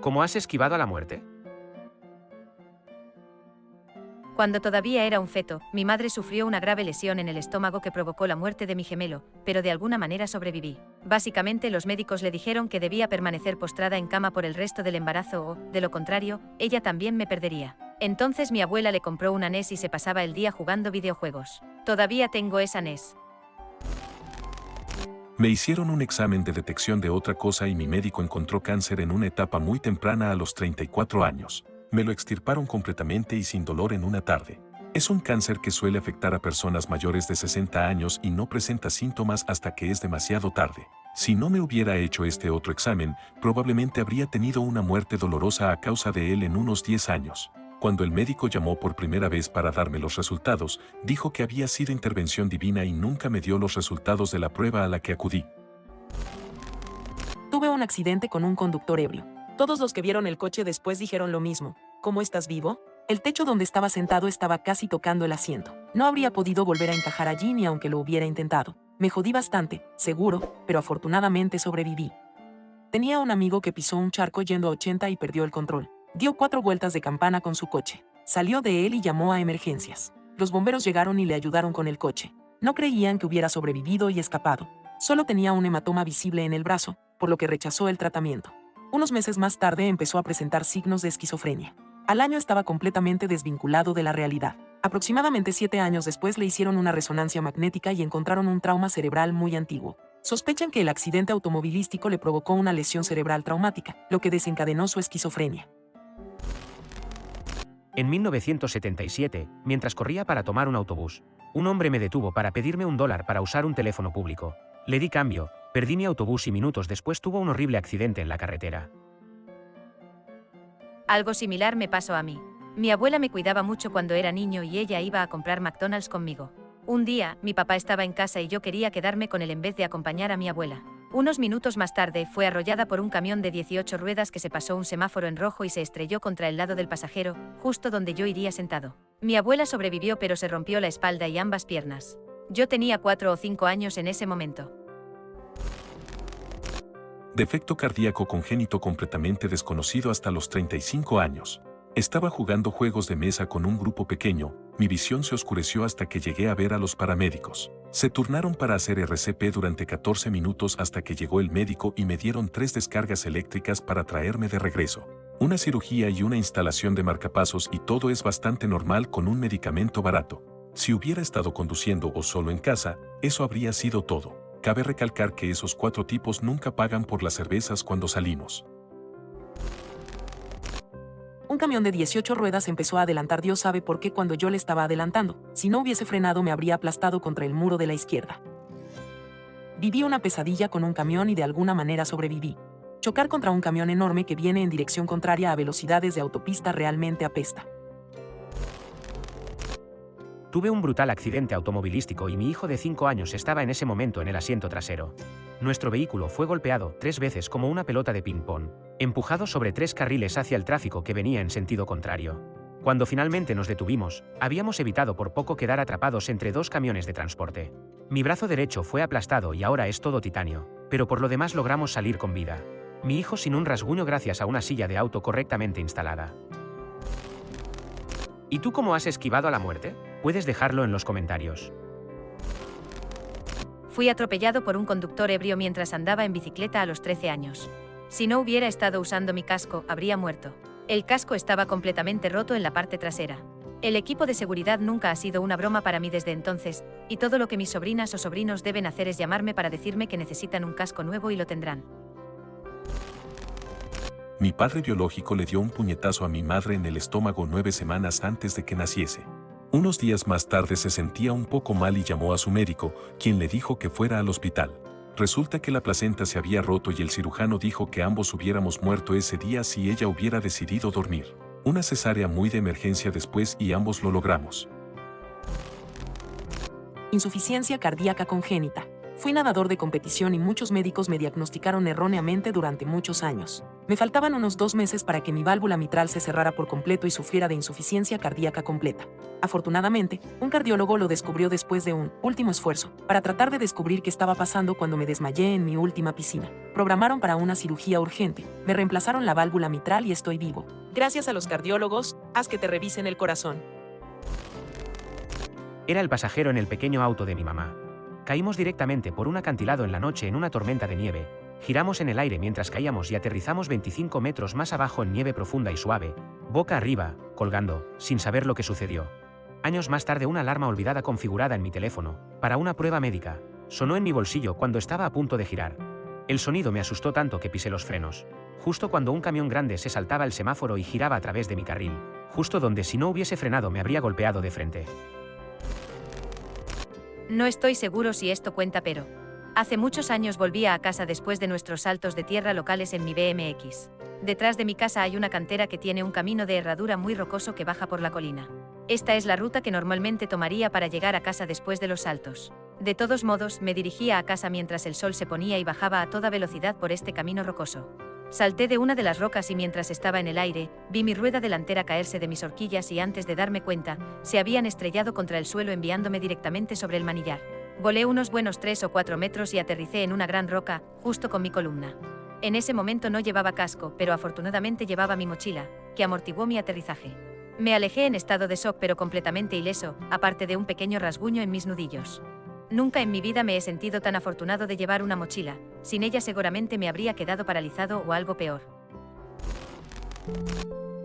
¿Cómo has esquivado a la muerte? Cuando todavía era un feto, mi madre sufrió una grave lesión en el estómago que provocó la muerte de mi gemelo, pero de alguna manera sobreviví. Básicamente los médicos le dijeron que debía permanecer postrada en cama por el resto del embarazo o, de lo contrario, ella también me perdería. Entonces mi abuela le compró una NES y se pasaba el día jugando videojuegos. Todavía tengo esa NES. Me hicieron un examen de detección de otra cosa y mi médico encontró cáncer en una etapa muy temprana a los 34 años. Me lo extirparon completamente y sin dolor en una tarde. Es un cáncer que suele afectar a personas mayores de 60 años y no presenta síntomas hasta que es demasiado tarde. Si no me hubiera hecho este otro examen, probablemente habría tenido una muerte dolorosa a causa de él en unos 10 años. Cuando el médico llamó por primera vez para darme los resultados, dijo que había sido intervención divina y nunca me dio los resultados de la prueba a la que acudí. Tuve un accidente con un conductor ebrio. Todos los que vieron el coche después dijeron lo mismo. ¿Cómo estás vivo? El techo donde estaba sentado estaba casi tocando el asiento. No habría podido volver a encajar allí ni aunque lo hubiera intentado. Me jodí bastante, seguro, pero afortunadamente sobreviví. Tenía un amigo que pisó un charco yendo a 80 y perdió el control. Dio 4 vueltas de campana con su coche. Salió de él y llamó a emergencias. Los bomberos llegaron y le ayudaron con el coche. No creían que hubiera sobrevivido y escapado. Solo tenía un hematoma visible en el brazo, por lo que rechazó el tratamiento. Unos meses más tarde empezó a presentar signos de esquizofrenia. Al año estaba completamente desvinculado de la realidad. Aproximadamente 7 años después le hicieron una resonancia magnética y encontraron un trauma cerebral muy antiguo. Sospechan que el accidente automovilístico le provocó una lesión cerebral traumática, lo que desencadenó su esquizofrenia. En 1977, mientras corría para tomar un autobús, un hombre me detuvo para pedirme $1 para usar un teléfono público. Le di cambio, perdí mi autobús y minutos después tuvo un horrible accidente en la carretera. Algo similar me pasó a mí. Mi abuela me cuidaba mucho cuando era niño y ella iba a comprar McDonald's conmigo. Un día, mi papá estaba en casa y yo quería quedarme con él en vez de acompañar a mi abuela. Unos minutos más tarde, fue arrollada por un camión de 18 ruedas que se pasó un semáforo en rojo y se estrelló contra el lado del pasajero, justo donde yo iría sentado. Mi abuela sobrevivió pero se rompió la espalda y ambas piernas. Yo tenía 4 o 5 años en ese momento. Defecto cardíaco congénito completamente desconocido hasta los 35 años. Estaba jugando juegos de mesa con un grupo pequeño, mi visión se oscureció hasta que llegué a ver a los paramédicos. Se turnaron para hacer RCP durante 14 minutos hasta que llegó el médico y me dieron 3 descargas eléctricas para traerme de regreso. Una cirugía y una instalación de marcapasos y todo es bastante normal con un medicamento barato. Si hubiera estado conduciendo o solo en casa, eso habría sido todo. Cabe recalcar que esos 4 tipos nunca pagan por las cervezas cuando salimos. Un camión de 18 ruedas empezó a adelantar Dios sabe por qué cuando yo le estaba adelantando. Si no hubiese frenado me habría aplastado contra el muro de la izquierda. Viví una pesadilla con un camión y de alguna manera sobreviví. Chocar contra un camión enorme que viene en dirección contraria a velocidades de autopista realmente apesta. Tuve un brutal accidente automovilístico y mi hijo de 5 años estaba en ese momento en el asiento trasero. Nuestro vehículo fue golpeado 3 veces como una pelota de ping-pong, empujado sobre 3 carriles hacia el tráfico que venía en sentido contrario. Cuando finalmente nos detuvimos, habíamos evitado por poco quedar atrapados entre 2 camiones de transporte. Mi brazo derecho fue aplastado y ahora es todo titanio, pero por lo demás logramos salir con vida. Mi hijo sin un rasguño gracias a una silla de auto correctamente instalada. ¿Y tú cómo has esquivado a la muerte? Puedes dejarlo en los comentarios. Fui atropellado por un conductor ebrio mientras andaba en bicicleta a los 13 años. Si no hubiera estado usando mi casco, habría muerto. El casco estaba completamente roto en la parte trasera. El equipo de seguridad nunca ha sido una broma para mí desde entonces, y todo lo que mis sobrinas o sobrinos deben hacer es llamarme para decirme que necesitan un casco nuevo y lo tendrán. Mi padre biológico le dio un puñetazo a mi madre en el estómago 9 semanas antes de que naciese. Unos días más tarde se sentía un poco mal y llamó a su médico, quien le dijo que fuera al hospital. Resulta que la placenta se había roto y el cirujano dijo que ambos hubiéramos muerto ese día si ella hubiera decidido dormir. Una cesárea muy de emergencia después y ambos lo logramos. Insuficiencia cardíaca congénita. Fui nadador de competición y muchos médicos me diagnosticaron erróneamente durante muchos años. Me faltaban unos 2 meses para que mi válvula mitral se cerrara por completo y sufriera de insuficiencia cardíaca completa. Afortunadamente, un cardiólogo lo descubrió después de un último esfuerzo para tratar de descubrir qué estaba pasando cuando me desmayé en mi última piscina. Programaron para una cirugía urgente, me reemplazaron la válvula mitral y estoy vivo. Gracias a los cardiólogos, haz que te revisen el corazón. Era el pasajero en el pequeño auto de mi mamá. Caímos directamente por un acantilado en la noche en una tormenta de nieve. Giramos en el aire mientras caíamos y aterrizamos 25 metros más abajo en nieve profunda y suave, boca arriba, colgando, sin saber lo que sucedió. Años más tarde una alarma olvidada configurada en mi teléfono, para una prueba médica, sonó en mi bolsillo cuando estaba a punto de girar. El sonido me asustó tanto que pisé los frenos. Justo cuando un camión grande se saltaba el semáforo y giraba a través de mi carril, justo donde si no hubiese frenado me habría golpeado de frente. No estoy seguro si esto cuenta, pero hace muchos años volvía a casa después de nuestros saltos de tierra locales en mi BMX. Detrás de mi casa hay una cantera que tiene un camino de herradura muy rocoso que baja por la colina. Esta es la ruta que normalmente tomaría para llegar a casa después de los saltos. De todos modos, me dirigía a casa mientras el sol se ponía y bajaba a toda velocidad por este camino rocoso. Salté de una de las rocas y mientras estaba en el aire, vi mi rueda delantera caerse de mis horquillas y antes de darme cuenta, se habían estrellado contra el suelo enviándome directamente sobre el manillar. Volé unos buenos 3 o 4 metros y aterricé en una gran roca, justo con mi columna. En ese momento no llevaba casco, pero afortunadamente llevaba mi mochila, que amortiguó mi aterrizaje. Me alejé en estado de shock pero completamente ileso, aparte de un pequeño rasguño en mis nudillos. Nunca en mi vida me he sentido tan afortunado de llevar una mochila, sin ella seguramente me habría quedado paralizado o algo peor.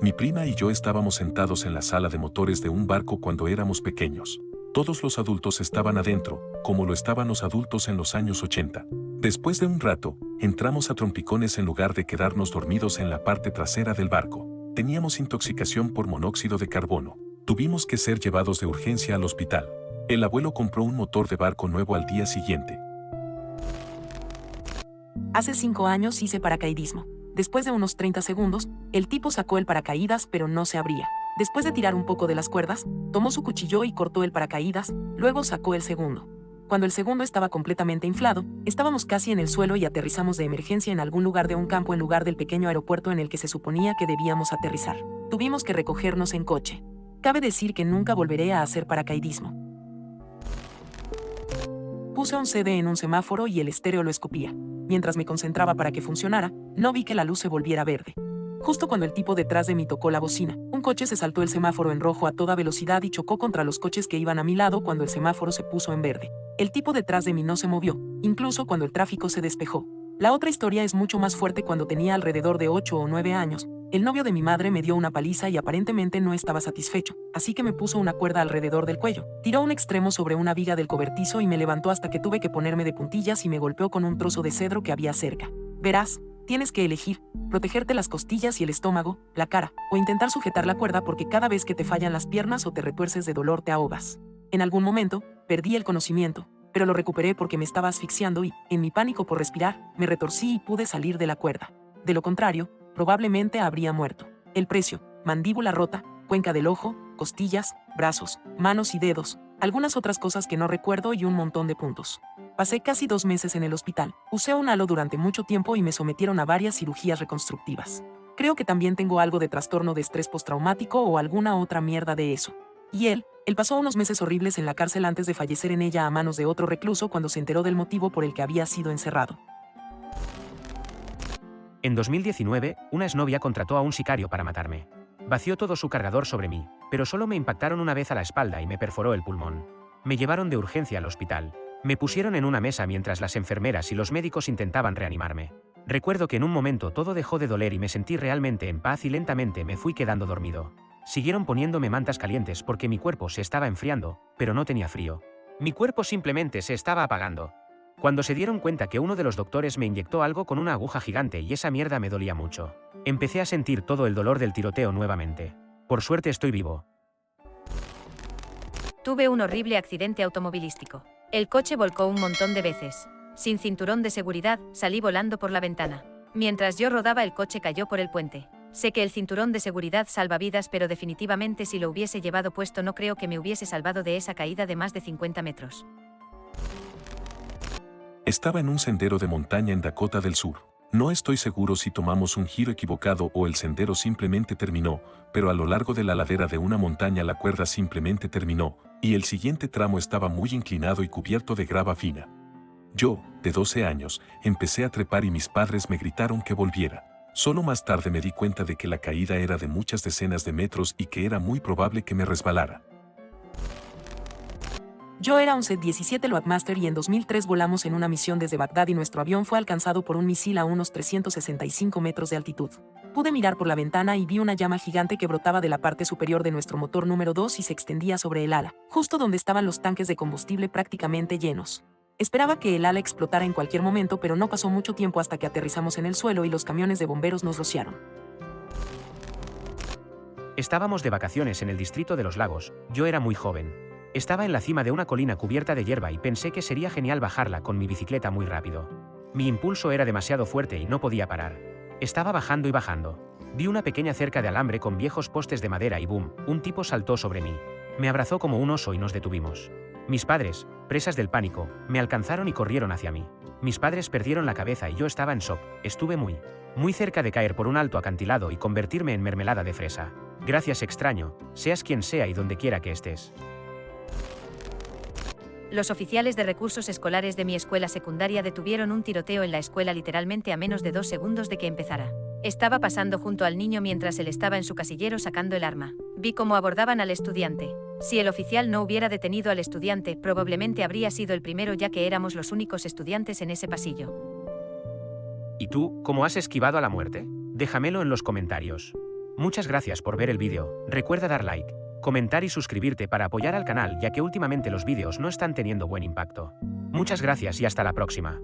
Mi prima y yo estábamos sentados en la sala de motores de un barco cuando éramos pequeños. Todos los adultos estaban adentro, como lo estaban los adultos en los años 80. Después de un rato, entramos a trompicones en lugar de quedarnos dormidos en la parte trasera del barco. Teníamos intoxicación por monóxido de carbono. Tuvimos que ser llevados de urgencia al hospital. El abuelo compró un motor de barco nuevo al día siguiente. Hace 5 años hice paracaidismo. Después de unos 30 segundos, el tipo sacó el paracaídas pero no se abría. Después de tirar un poco de las cuerdas, tomó su cuchillo y cortó el paracaídas, luego sacó el segundo. Cuando el segundo estaba completamente inflado, estábamos casi en el suelo y aterrizamos de emergencia en algún lugar de un campo en lugar del pequeño aeropuerto en el que se suponía que debíamos aterrizar. Tuvimos que recogernos en coche. Cabe decir que nunca volveré a hacer paracaidismo. Puse un CD en un semáforo y el estéreo lo escupía. Mientras me concentraba para que funcionara, no vi que la luz se volviera verde. Justo cuando el tipo detrás de mí tocó la bocina, un coche se saltó el semáforo en rojo a toda velocidad y chocó contra los coches que iban a mi lado cuando el semáforo se puso en verde. El tipo detrás de mí no se movió, incluso cuando el tráfico se despejó. La otra historia es mucho más fuerte. Cuando tenía alrededor de 8 o 9 años, el novio de mi madre me dio una paliza y aparentemente no estaba satisfecho, así que me puso una cuerda alrededor del cuello, tiró un extremo sobre una viga del cobertizo y me levantó hasta que tuve que ponerme de puntillas y me golpeó con un trozo de cedro que había cerca. Verás, tienes que elegir, protegerte las costillas y el estómago, la cara, o intentar sujetar la cuerda porque cada vez que te fallan las piernas o te retuerces de dolor te ahogas. En algún momento, perdí el conocimiento, pero lo recuperé porque me estaba asfixiando y, en mi pánico por respirar, me retorcí y pude salir de la cuerda. De lo contrario, probablemente habría muerto. El precio: mandíbula rota, cuenca del ojo, costillas, brazos, manos y dedos, algunas otras cosas que no recuerdo y un montón de puntos. Pasé casi 2 meses en el hospital, usé un halo durante mucho tiempo y me sometieron a varias cirugías reconstructivas. Creo que también tengo algo de trastorno de estrés postraumático o alguna otra mierda de eso. Y él pasó unos meses horribles en la cárcel antes de fallecer en ella a manos de otro recluso cuando se enteró del motivo por el que había sido encerrado. En 2019, una exnovia contrató a un sicario para matarme. Vació todo su cargador sobre mí, pero solo me impactaron una vez a la espalda y me perforó el pulmón. Me llevaron de urgencia al hospital. Me pusieron en una mesa mientras las enfermeras y los médicos intentaban reanimarme. Recuerdo que en un momento todo dejó de doler y me sentí realmente en paz y lentamente me fui quedando dormido. Siguieron poniéndome mantas calientes porque mi cuerpo se estaba enfriando, pero no tenía frío. Mi cuerpo simplemente se estaba apagando. Cuando se dieron cuenta que uno de los doctores me inyectó algo con una aguja gigante y esa mierda me dolía mucho, empecé a sentir todo el dolor del tiroteo nuevamente. Por suerte estoy vivo. Tuve un horrible accidente automovilístico. El coche volcó un montón de veces. Sin cinturón de seguridad, salí volando por la ventana. Mientras yo rodaba, el coche cayó por el puente. Sé que el cinturón de seguridad salva vidas, pero definitivamente si lo hubiese llevado puesto no creo que me hubiese salvado de esa caída de más de 50 metros. Estaba en un sendero de montaña en Dakota del Sur. No estoy seguro si tomamos un giro equivocado o el sendero simplemente terminó, pero a lo largo de la ladera de una montaña la cuerda simplemente terminó, y el siguiente tramo estaba muy inclinado y cubierto de grava fina. Yo, de 12 años, empecé a trepar y mis padres me gritaron que volviera. Solo más tarde me di cuenta de que la caída era de muchas decenas de metros y que era muy probable que me resbalara. Yo era un C-17 Loadmaster y en 2003 volamos en una misión desde Bagdad y nuestro avión fue alcanzado por un misil a unos 365 metros de altitud. Pude mirar por la ventana y vi una llama gigante que brotaba de la parte superior de nuestro motor número 2 y se extendía sobre el ala, justo donde estaban los tanques de combustible prácticamente llenos. Esperaba que el ala explotara en cualquier momento, pero no pasó mucho tiempo hasta que aterrizamos en el suelo y los camiones de bomberos nos rociaron. Estábamos de vacaciones en el distrito de los lagos, yo era muy joven. Estaba en la cima de una colina cubierta de hierba y pensé que sería genial bajarla con mi bicicleta muy rápido. Mi impulso era demasiado fuerte y no podía parar. Estaba bajando y bajando. Vi una pequeña cerca de alambre con viejos postes de madera y boom, un tipo saltó sobre mí. Me abrazó como un oso y nos detuvimos. Mis padres, presas del pánico, me alcanzaron y corrieron hacia mí. Mis padres perdieron la cabeza y yo estaba en shock. Estuve muy cerca de caer por un alto acantilado y convertirme en mermelada de fresa. Gracias, extraño, seas quien sea y donde quiera que estés. Los oficiales de recursos escolares de mi escuela secundaria detuvieron un tiroteo en la escuela literalmente a menos de 2 segundos de que empezara. Estaba pasando junto al niño mientras él estaba en su casillero sacando el arma. Vi cómo abordaban al estudiante. Si el oficial no hubiera detenido al estudiante, probablemente habría sido el primero, ya que éramos los únicos estudiantes en ese pasillo. ¿Y tú, cómo has esquivado a la muerte? Déjamelo en los comentarios. Muchas gracias por ver el vídeo, recuerda dar like, comentar y suscribirte para apoyar al canal, ya que últimamente los vídeos no están teniendo buen impacto. Muchas gracias y hasta la próxima.